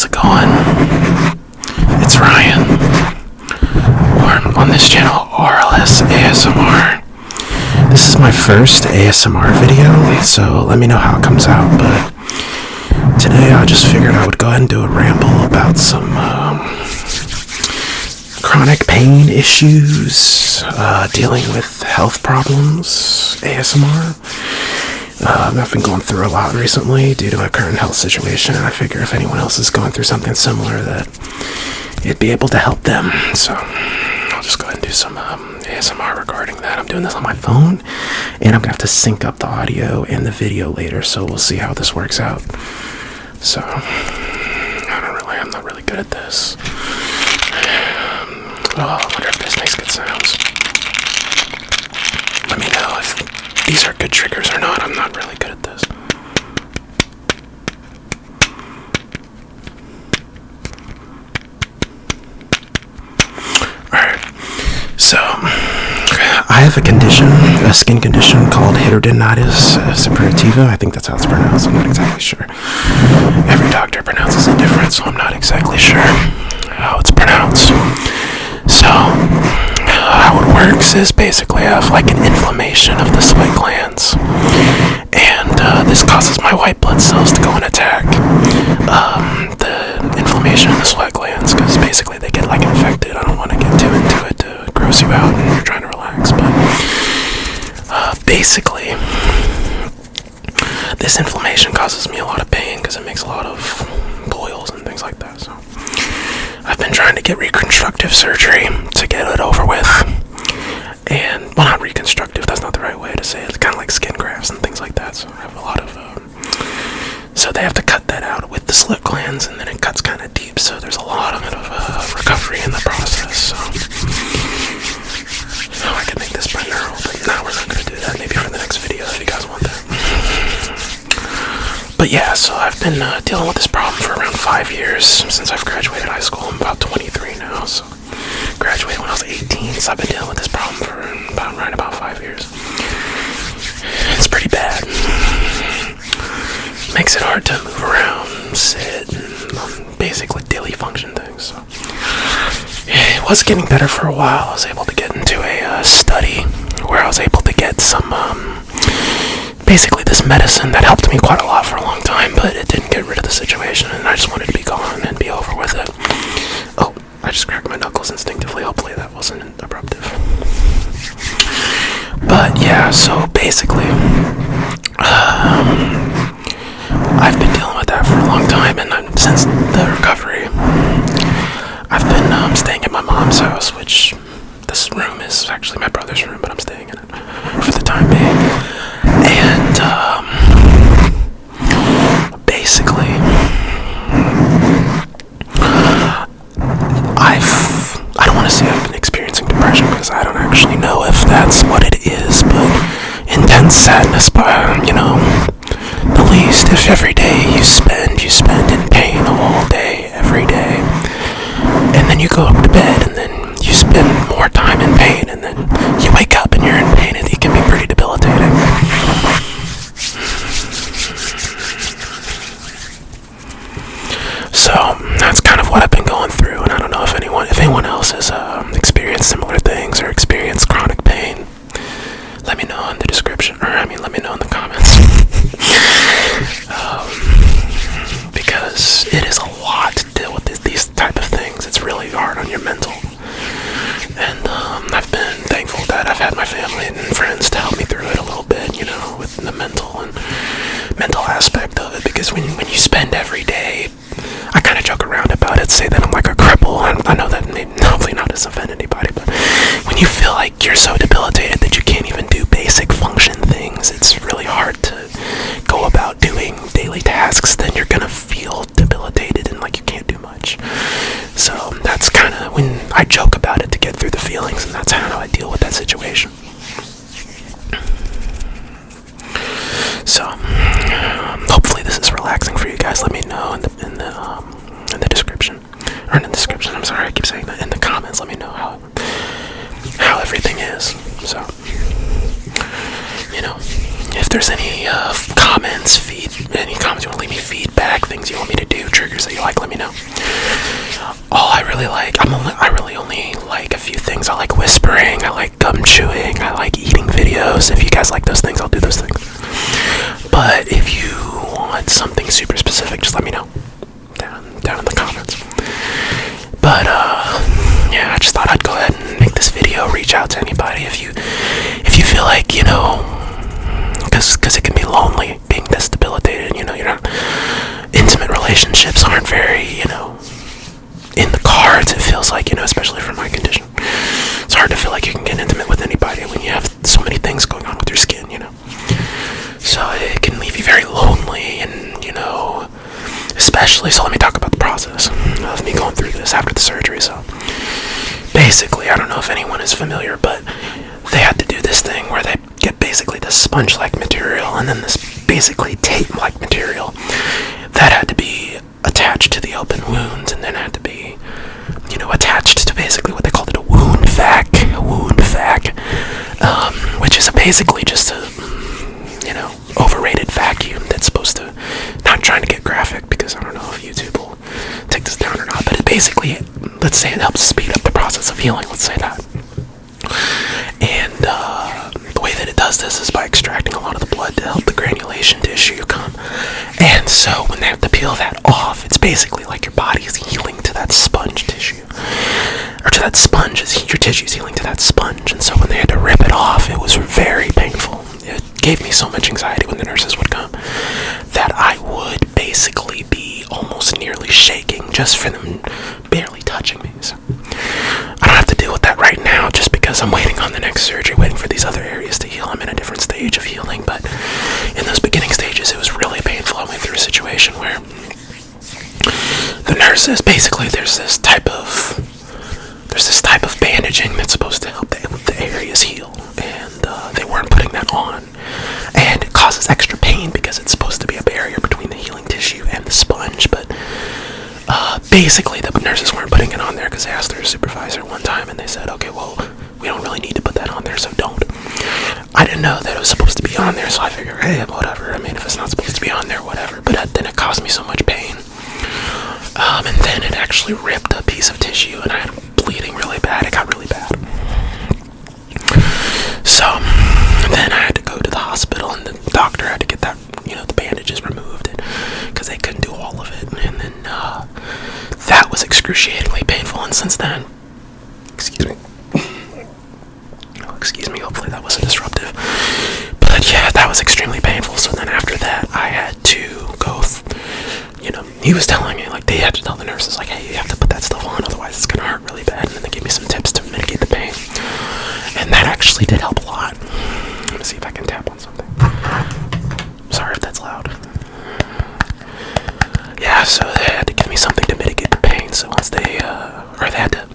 How's it going? It's Ryan. Or on this channel, RLS ASMR. This is my first ASMR video, so let me know how it comes out, but today I just figured I would go ahead and do a ramble about some chronic pain issues, dealing with health problems, ASMR. I've been going through a lot recently due to my current health situation, and I figure if anyone else is going through something similar that it'd be able to help them. So I'll just go ahead and do some ASMR regarding that. I'm doing this on my phone, and I'm gonna have to sync up the audio and the video later, so we'll see how this works out. So I'm not really good at this. I wonder if this makes good sounds. Let me know if these are good triggers or not. I'm not really good at this. Alright, so I have a skin condition called hidradenitis suppurativa. I think that's how it's pronounced. I'm not exactly sure. Every doctor pronounces it different, so I'm not exactly sure how it's pronounced. So how it works is basically I have like an inflammation of the sweat glands, and this causes my white blood cells to go and attack the inflammation in the sweat glands, because basically they get like infected. I don't want to get too into it to gross you out when you're trying to relax, but basically this inflammation causes me a lot of pain because it makes a lot of boils and things like that. So I've been trying to get reconstructive surgery to get it over with. And, well, not reconstructive, that's not the right way to say it. It's kind of like skin grafts and things like that. So I have a lot of, so they have to cut that out with the slit glands, and then it cuts kind of deep. So there's a lot of recovery in the process. So I could make this binaural, but no, we're not going to do that. Maybe for the next video if you guys want that. But yeah, so I've been dealing with this problem for around 5 years since I've graduated high school. I'm about 23 now, so graduated when I was 18, so I've been dealing with this problem for about 5 years. It's pretty bad. Makes it hard to move around, sit, and basically daily function things. So it was getting better for a while. I was able to get into a study where I was able to get some basically this medicine that helped me quite a lot for a long time, but it didn't get rid of the situation, and I just wanted to be gone and be over with it. Oh, I just cracked my knuckles instinctively. Hopefully that wasn't abruptive. But yeah, so basically I've been dealing with that for a long time, and since the recovery I've been staying at my mom's house, which this room is actually my brother's room, but I'm staying in it for the time being. And basically I don't want to say I've been experiencing depression, because I don't actually know if that's what it is, but intense sadness, but the least. If every day you spend in pain all day, every day, and then you go up to bed, and then you spend more time in pain, and then you wake up and you're in pain, and it can be pretty debilitating. So that's kind of what I've been going through, and I don't know if anyone else has experienced similar things or experienced chronic pain. Let me know in the description, let me know in the comments. Because it is a lot to deal with these type of things. It's really hard on your mental. And I've been thankful that I've had my family and friends to help me through it a little bit, with the mental aspect of it. Because when you spend every day, I kind of joke around about it, say that I'm like a cripple, and I know that hopefully not to offend anybody, but when you feel like you're so debilitated that you can't even do basic function things, it's really hard to go about doing daily tasks. Then you're gonna feel debilitated and like you can't do much. So that's kind of when I joke about it to get through the feelings, and that's how I deal with that situation. So hopefully this is relaxing for you guys. Let me know in the description, or in the description. I'm sorry, I keep saying that. In the comments, let me know how everything is. So there's any comments you want to leave me, feedback, things you want me to do, triggers that you like, let me know. I really like, I really only like a few things. I like whispering, I like gum chewing, I like eating videos. If you guys like those things, I'll do those things. But if you want something super specific, just let me know down in the comments. But yeah, I just thought I'd go ahead and make this video, reach out to anybody if you feel like, you know, because it can be lonely being this debilitated, you know, you're not, intimate relationships aren't very, you know, in the cards, it feels like, you know, especially for my condition. It's hard to feel like you can get intimate with anybody when you have so many things going on with your skin, you know. So it can leave you very lonely, and, you know, especially, so let me talk about the process of me going through this after the surgery. So basically, I don't know if anyone is familiar, but they had to do this thing where they get basically this sponge-like material and then this basically tape-like material that had to be attached to the open wounds, and then had to be, you know, attached to basically what they called it a wound vac, which is basically just a, you know, overrated vacuum that's supposed to, not trying to get graphic because I don't know if YouTube will take this down or not, but it basically, let's say it helps speed up the process of healing, let's say that. And the way that it does this is by extracting a lot of the blood to help the granulation tissue come. And so when they have to peel that off, it's basically like your body is healing to that sponge tissue. Or to that sponge, your tissue's healing to that sponge. And so when they had to rip it off, it was very painful. It gave me so much anxiety when the nurses would come that I would basically be almost nearly shaking just for them barely touching me. So I don't have to deal with that right now just because I'm waiting on the next surgery, waiting for these other areas to heal. I'm in a different stage of healing, but in those beginning stages, it was really painful. I went through a situation where the nurses, basically, there's this type of bandaging that's supposed to help the areas heal, and they weren't putting that on, and it causes extra pain because it's supposed to be a barrier between the healing tissue and the sponge, but basically the nurses weren't putting it on there because they asked their supervisor one time and they said, okay, well, we don't really need to put that on there, so don't. I didn't know that it was supposed to be on there, so I figured, hey, whatever. I mean, if it's not supposed to be on there, whatever. But then it caused me so much pain. And then it actually ripped a piece of tissue, and I had bleeding really bad. It got really bad. So then I had to go to the hospital, and the doctor had to get that, you know, the bandages removed because they couldn't do all of it. And then that was excruciatingly painful. And since then, excuse me, hopefully that wasn't disruptive. But yeah, that was extremely painful. So then after that, I had to go, you know, he was telling me, like, they had to tell the nurses, like, hey, you have to put that stuff on, otherwise it's gonna hurt really bad. And then they gave me some tips to mitigate the pain. And that actually did help a lot. Let me see if I can tap on something. Sorry if that's loud. Yeah, so they had to give me something to mitigate the pain. So once they had to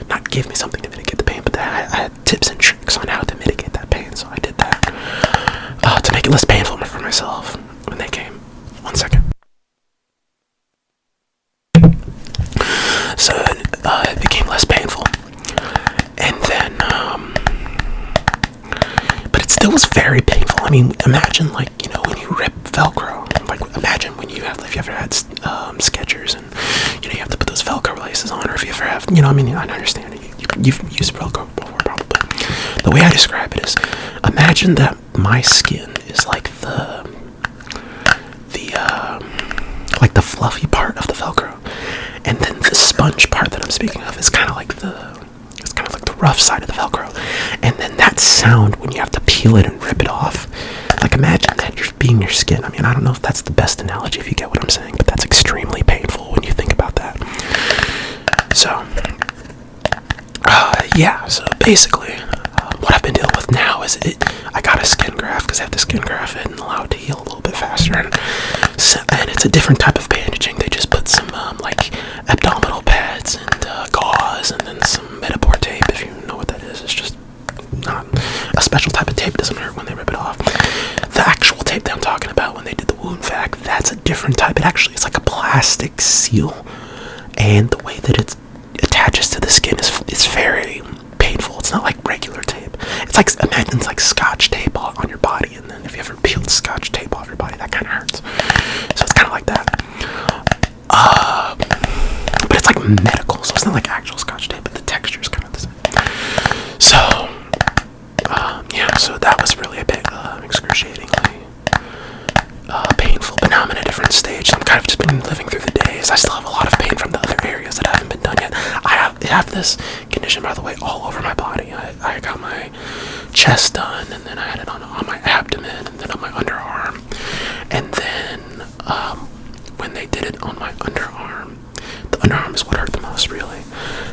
not give me something to mitigate the pain, but I had tips and tricks on how to mitigate that pain. So I did that to make it less painful for myself when they came. 1 second. So it became less painful, and then but it still was very painful. I mean, imagine, like, you know, when you rip Velcro. Like, imagine when if you ever had Skechers, and, you know, you have to put those Velcro laces on, or if you ever have, you know, I mean, I understand it. You've used Velcro before, probably. The way I describe it is, imagine that my skin is like the fluffy part of the Velcro, and then the sponge part that I'm speaking of is kind of like the rough side of the Velcro. And then that sound when you have to peel it and rip it off, like, imagine that you're being your skin. I mean, I don't know if that's the best analogy, if you get what I'm saying, but that's extremely painful when you think about that. So yeah, so basically what I've been dealing with now is I got a skin graft because I have to skin graft it and allow it to heal a little bit faster, and it's a different type of bandaging. They just put some like abdominal pads and gauze, and then some Metapore tape, if you know what that is. It's just not a special type of tape. It doesn't hurt when they rip it off. The actual tape that I'm talking about when they did the wound vac, that's a different type. It actually is like a plastic seal, and the way that it attaches to the skin is very painful. It's not like regular tape. It's like, imagine it's like Scotch tape on your body, and then if you ever peeled Scotch tape off your body, that kind of hurts. So it's kind of like that. medical, so it's not like actual Scotch tape, but the texture is kind of the same. So, yeah, so that was really a bit excruciatingly painful, but now I'm in a different stage, so I'm kind of just been living through the days. I still have a lot of pain from the other areas that haven't been done yet. I have this condition, by the way, all over my body. I got my chest done, and then I had it on my abdomen, and then on my underarm, and then when they did it on my underarm, the underarm is what hurt the most, really.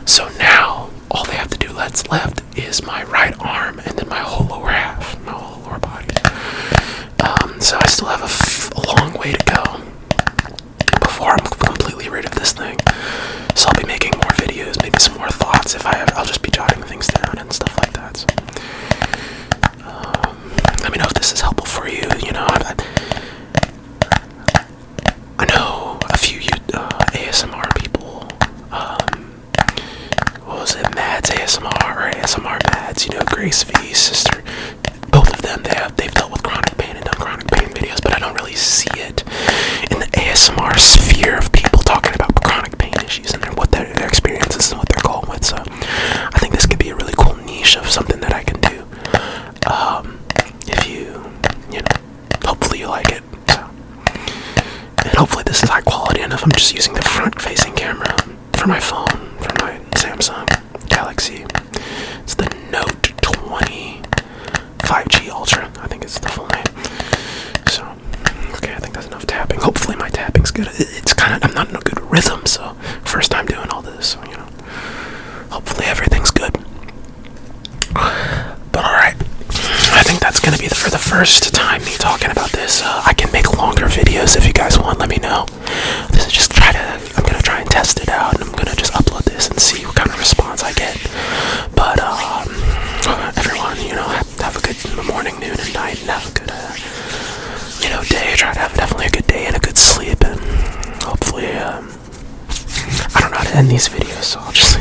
So now all they have to do that's left is my right arm, and then my whole lower half, my whole lower body. So I still have a long way to go before I'm completely rid of this thing. So I'll be making more videos, maybe some more thoughts. If I have, I'll just be jotting things down and stuff like that. So, let me know if this is helpful for you. You know, I know a few ASMR people. What was it, Mads ASMR or ASMR Mads? You know, Grace V's sister. Both of them, they've dealt with chronic pain and done chronic pain videos, but I don't really see it in the ASMR sphere of people talking about chronic pain issues and what their experiences and what they're going with. So I think this could be a really cool niche of something that I can do. If you know, hopefully you like it. So, and hopefully this is high quality enough. I'm just using the front-facing camera for my phone, for my Samsung Galaxy. It's the Note 20 5G Ultra, I think it's the full name. So, okay, I think that's enough tapping. Hopefully my tapping's good. It's kind of, I'm not in a good rhythm, so first time doing all this, so, you know, hopefully everything's good. But alright, I think that's gonna be for the first time me talking about this. I can make longer videos if you guys want, let me know. This is just I'm gonna try and test it out, and I'm gonna just upload this and see what kind of response I get. But, everyone, you know, have a good morning, noon, and night, and have a good, you know, day. Try to have definitely a good day and a good sleep, and hopefully, I don't know how to end these videos, so I'll just